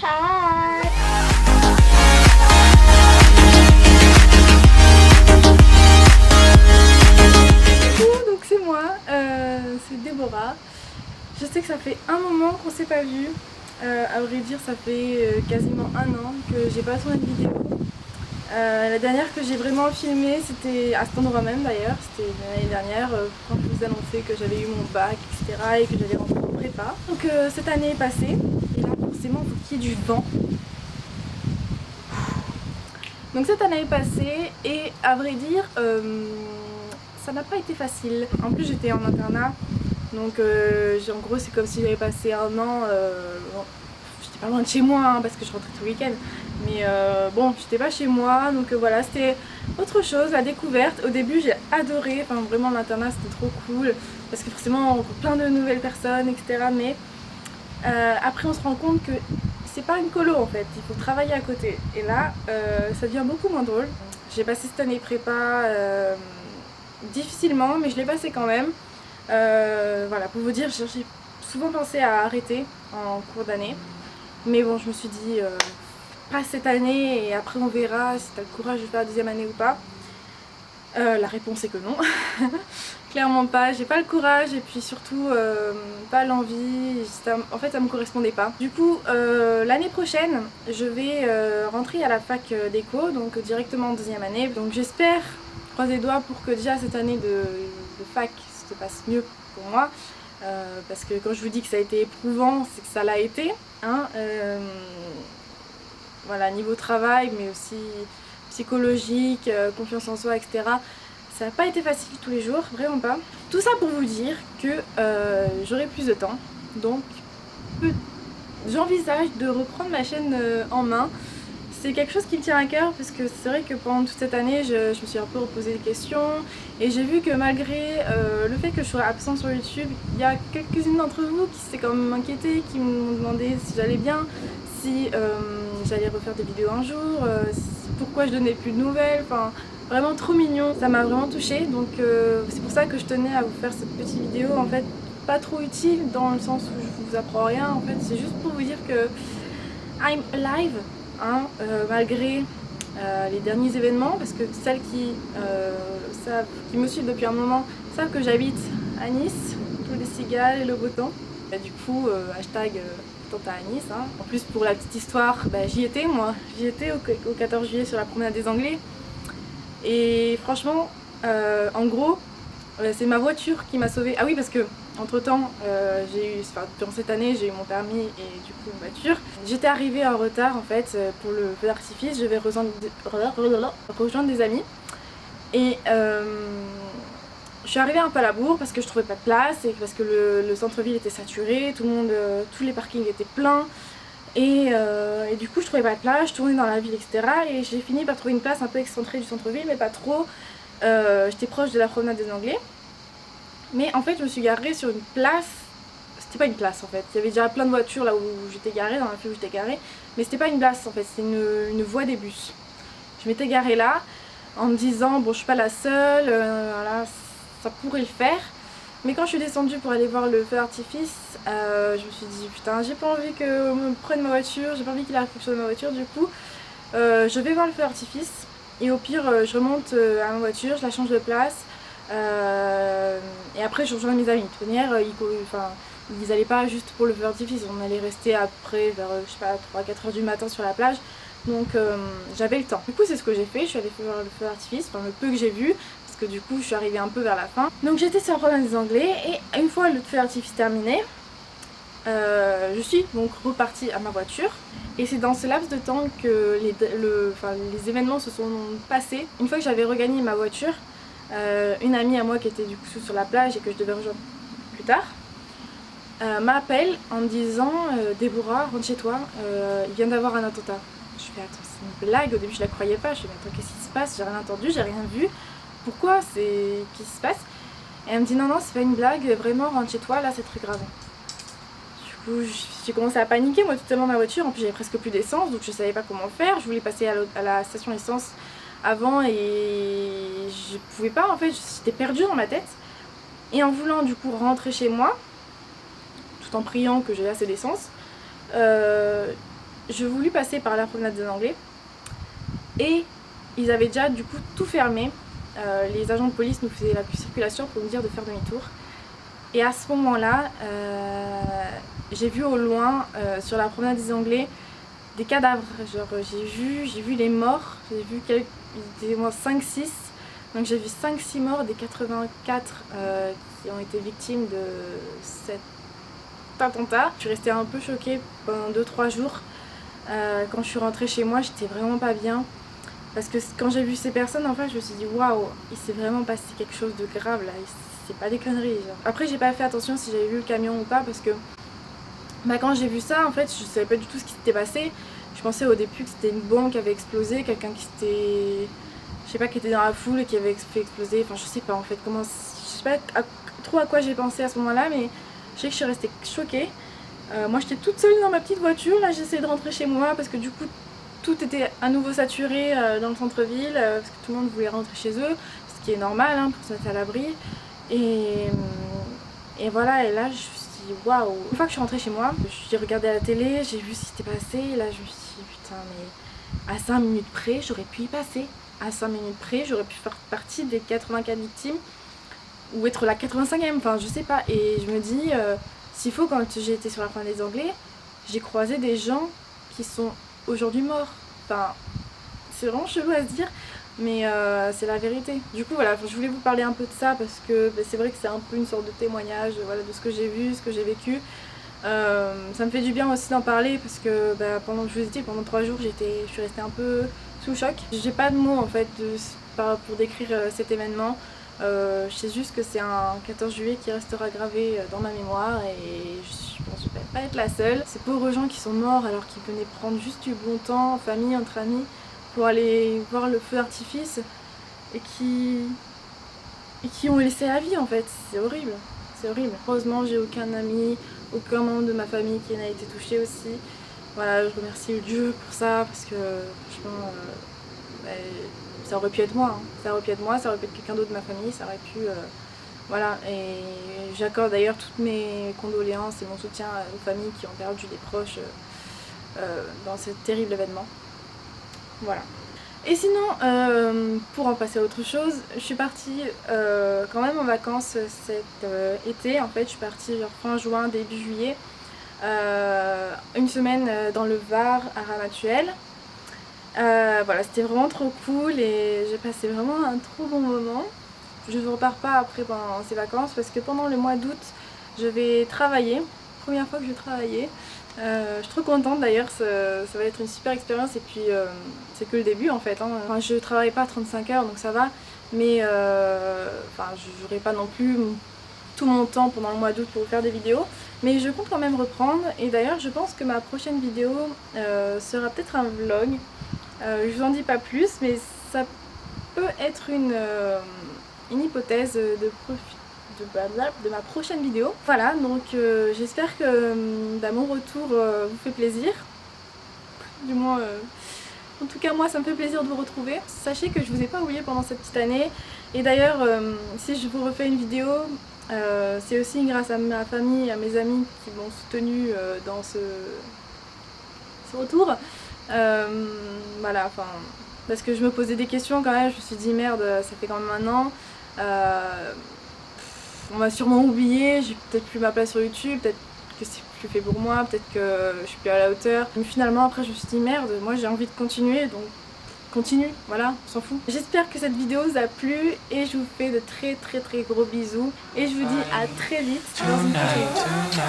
Hi. Donc c'est moi, c'est Déborah. Je sais que ça fait un moment qu'on s'est pas vu. À vrai dire, ça fait quasiment un an que j'ai pas tourné de vidéo. La dernière que j'ai vraiment filmée, c'était à cet endroit même d'ailleurs, c'était l'année dernière, quand je vous annonçais que j'avais eu mon bac, etc. et que j'allais rentrer en prépa. Donc cette année est passée, et là forcément il faut qu'il y ait du vent. Donc cette année est passée, et à vrai dire, ça n'a pas été facile. En plus j'étais en internat, donc en gros c'est comme si j'avais passé un an, bon, j'étais pas loin de chez moi hein, parce que je rentrais tout le week-end, mais bon j'étais pas chez moi, donc voilà c'était autre chose, la découverte. Au début j'ai adoré, enfin vraiment l'internat c'était trop cool, parce que forcément on rencontre plein de nouvelles personnes, etc. Mais après on se rend compte que c'est pas une colo en fait, il faut travailler à côté. Et là, ça devient beaucoup moins drôle. J'ai passé cette année prépa difficilement, mais je l'ai passé quand même. Voilà, pour vous dire, j'ai souvent pensé à arrêter en cours d'année. Mais bon, je me suis dit, pas cette année et après on verra si t'as le courage de faire la deuxième année ou pas. La réponse est que non. Clairement pas, j'ai pas le courage et puis surtout pas l'envie, en fait ça me correspondait pas. Du coup l'année prochaine je vais rentrer à la fac d'éco, donc directement en deuxième année. Donc j'espère, croiser les doigts pour que déjà cette année de fac se passe mieux pour moi. Parce que quand je vous dis que ça a été éprouvant, c'est que ça l'a été. Hein, voilà, niveau travail mais aussi psychologique, confiance en soi, etc. Ça n'a pas été facile tous les jours, vraiment pas. Tout ça pour vous dire que j'aurai plus de temps, donc j'envisage de reprendre ma chaîne en main. C'est quelque chose qui me tient à cœur parce que c'est vrai que pendant toute cette année je me suis un peu reposé des questions et j'ai vu que malgré le fait que je sois absente sur YouTube, il y a quelques-unes d'entre vous qui s'étaient quand même inquiétées, qui m'ont demandé si j'allais bien, si j'allais refaire des vidéos un jour, pourquoi je donnais plus de nouvelles, enfin vraiment trop mignon, ça m'a vraiment touchée. Donc c'est pour ça que je tenais à vous faire cette petite vidéo, en fait pas trop utile dans le sens où je vous apprends rien, en fait c'est juste pour vous dire que I'm alive. Hein, malgré les derniers événements, parce que celles qui me suivent depuis un moment savent que j'habite à Nice, tous les cigales et le beau temps. Et du coup, hashtag tante à Nice. Hein. En plus, pour la petite histoire, bah, j'y étais moi, j'y étais au 14 juillet sur la promenade des Anglais. Et franchement, en gros, c'est ma voiture qui m'a sauvée. Ah oui, parce que entre temps, durant cette année, j'ai eu mon permis et du coup une voiture. J'étais arrivée en retard en fait pour le feu d'artifice. Je vais rejoindre des amis. Et je suis arrivée un peu à la bourre parce que je trouvais pas de place et parce que le centre-ville était saturé, tous les parkings étaient pleins. Et du coup, je trouvais pas de place, je tournais dans la ville, etc. Et j'ai fini par trouver une place un peu excentrée du centre-ville, mais pas trop. J'étais proche de la promenade des Anglais. Mais en fait je me suis garée sur une place, c'était pas une place en fait, il y avait déjà plein de voitures là où j'étais garée, dans la rue où j'étais garée, mais c'était pas une place en fait, c'était une voie des bus. Je m'étais garée là en me disant bon je suis pas la seule, voilà, ça pourrait le faire. Mais quand je suis descendue pour aller voir le feu d'artifice, je me suis dit putain j'ai pas envie qu'on me prenne ma voiture, j'ai pas envie qu'il arrive quelque chose de ma voiture, du coup je vais voir le feu d'artifice et au pire je remonte à ma voiture, je la change de place. Et après je rejoins mes amis. De toute manière, ils allaient pas juste pour le feu d'artifice, on allait rester après vers je sais pas 3-4 heures du matin sur la plage. Donc j'avais le temps. Du coup c'est ce que j'ai fait, je suis allée voir le feu d'artifice, enfin le peu que j'ai vu, parce que du coup je suis arrivée un peu vers la fin. Donc j'étais sur la promenade des Anglais et une fois le feu d'artifice terminé, je suis donc repartie à ma voiture. Et c'est dans ce laps de temps que les événements se sont passés. Une fois que j'avais regagné ma voiture, une amie à moi qui était du coup sur la plage et que je devais rejoindre plus tard m'appelle en me disant Déborah rentre chez toi, il vient d'avoir un attentat. Je fais attends c'est une blague, au début je la croyais pas, je fais mais attends qu'est-ce qui se passe, j'ai rien entendu, j'ai rien vu, pourquoi c'est qu'est-ce qui se passe? Et elle me dit non c'est pas une blague, vraiment rentre chez toi là c'est très grave. Du coup j'ai commencé à paniquer moi totalement ma voiture, en plus j'avais presque plus d'essence donc je savais pas comment faire, je voulais passer à la station essence avant et je pouvais pas en fait, j'étais perdue dans ma tête. Et en voulant du coup rentrer chez moi, tout en priant que j'ai assez d'essence, je voulus passer par la promenade des Anglais et ils avaient déjà du coup tout fermé. Les agents de police nous faisaient la circulation pour nous dire de faire demi-tour. Et à ce moment-là, j'ai vu au loin, sur la promenade des Anglais, des cadavres. Genre j'ai vu les morts, j'ai vu des moins 5-6. Donc j'ai vu 5-6 morts des 84 qui ont été victimes de cet attentat. Je suis restée un peu choquée pendant 2-3 jours. Quand je suis rentrée chez moi, j'étais vraiment pas bien. Parce que quand j'ai vu ces personnes, en fait, je me suis dit waouh, il s'est vraiment passé quelque chose de grave là, c'est pas des conneries. Genre. Après, j'ai pas fait attention si j'avais vu le camion ou pas parce que quand j'ai vu ça, en fait, je savais pas du tout ce qui s'était passé. Je pensais au début que c'était une bombe qui avait explosé, quelqu'un qui était, je sais pas, qui était dans la foule et qui avait fait exploser. Enfin, je sais pas en fait comment, je sais pas trop à quoi j'ai pensé à ce moment-là, mais je sais que je suis restée choquée. Moi, j'étais toute seule dans ma petite voiture. Là, j'essayais de rentrer chez moi parce que du coup tout était à nouveau saturé dans le centre-ville parce que tout le monde voulait rentrer chez eux, ce qui est normal hein, pour se mettre à l'abri. Et voilà, et là je me suis dit waouh. Une fois que je suis rentrée chez moi, j'ai regardé à la télé, j'ai vu ce qui s'était passé, et là je me suis dit putain, mais à 5 minutes près, j'aurais pu y passer. À 5 minutes près, j'aurais pu faire partie des 84 victimes ou être la 85e, enfin je sais pas. Et je me dis, s'il faut, quand j'ai été sur la promenade des Anglais, j'ai croisé des gens qui sont aujourd'hui mort. Enfin, c'est vraiment chelou à se dire, mais c'est la vérité. Du coup, voilà, je voulais vous parler un peu de ça parce que c'est vrai que c'est un peu une sorte de témoignage, voilà, de ce que j'ai vu, ce que j'ai vécu. Ça me fait du bien aussi d'en parler parce que pendant que je vous ai dit, pendant 3 jours, je suis restée un peu sous choc. J'ai pas de mots en fait pour décrire cet événement. Je sais juste que c'est un 14 juillet qui restera gravé dans ma mémoire et je pense que je vais pas être la seule. Ces pauvres gens qui sont morts alors qu'ils venaient prendre juste du bon temps, en famille, entre amis, pour aller voir le feu d'artifice et qui ont laissé la vie en fait. C'est horrible, c'est horrible. Heureusement, j'ai aucun ami, aucun membre de ma famille qui n'a été touché aussi. Voilà, je remercie Dieu pour ça parce que franchement, ça aurait pu être moi, hein. Ça aurait pu être moi, ça aurait pu être quelqu'un d'autre de ma famille, ça aurait pu... voilà, et j'accorde d'ailleurs toutes mes condoléances et mon soutien aux familles qui ont perdu des proches dans ce terrible événement. Voilà. Et sinon, pour en passer à autre chose, je suis partie quand même en vacances cet été. En fait, je suis partie genre fin juin, début juillet. Une semaine dans le Var, à Ramatuelle. Voilà, c'était vraiment trop cool et j'ai passé vraiment un trop bon moment. Je ne repars pas après pendant ces vacances parce que pendant le mois d'août, je vais travailler. Première fois que je vais travailler. Je suis trop contente d'ailleurs, ça va être une super expérience et puis c'est que le début en fait. Hein. Enfin, je travaille pas 35 heures donc ça va, mais enfin, je n'aurai pas non plus tout mon temps pendant le mois d'août pour faire des vidéos. Mais je compte quand même reprendre et d'ailleurs je pense que ma prochaine vidéo sera peut-être un vlog. Je vous en dis pas plus, mais ça peut être une hypothèse de ma prochaine vidéo. Voilà, donc j'espère que mon retour vous fait plaisir. Du moins, en tout cas moi ça me fait plaisir de vous retrouver. Sachez que je vous ai pas oublié pendant cette petite année. Et d'ailleurs, si je vous refais une vidéo, c'est aussi grâce à ma famille, à mes amis qui m'ont soutenue dans ce retour. Voilà, enfin, parce que je me posais des questions quand même, je me suis dit merde, ça fait quand même 1 an. On m'a sûrement oublié, j'ai peut-être plus ma place sur YouTube, peut-être que c'est plus fait pour moi, peut-être que je suis plus à la hauteur. Mais finalement après je me suis dit merde, moi j'ai envie de continuer, donc continue, voilà, on s'en fout. J'espère que cette vidéo vous a plu et je vous fais de très gros bisous. Et je vous dis à très vite dans une prochaine vidéo.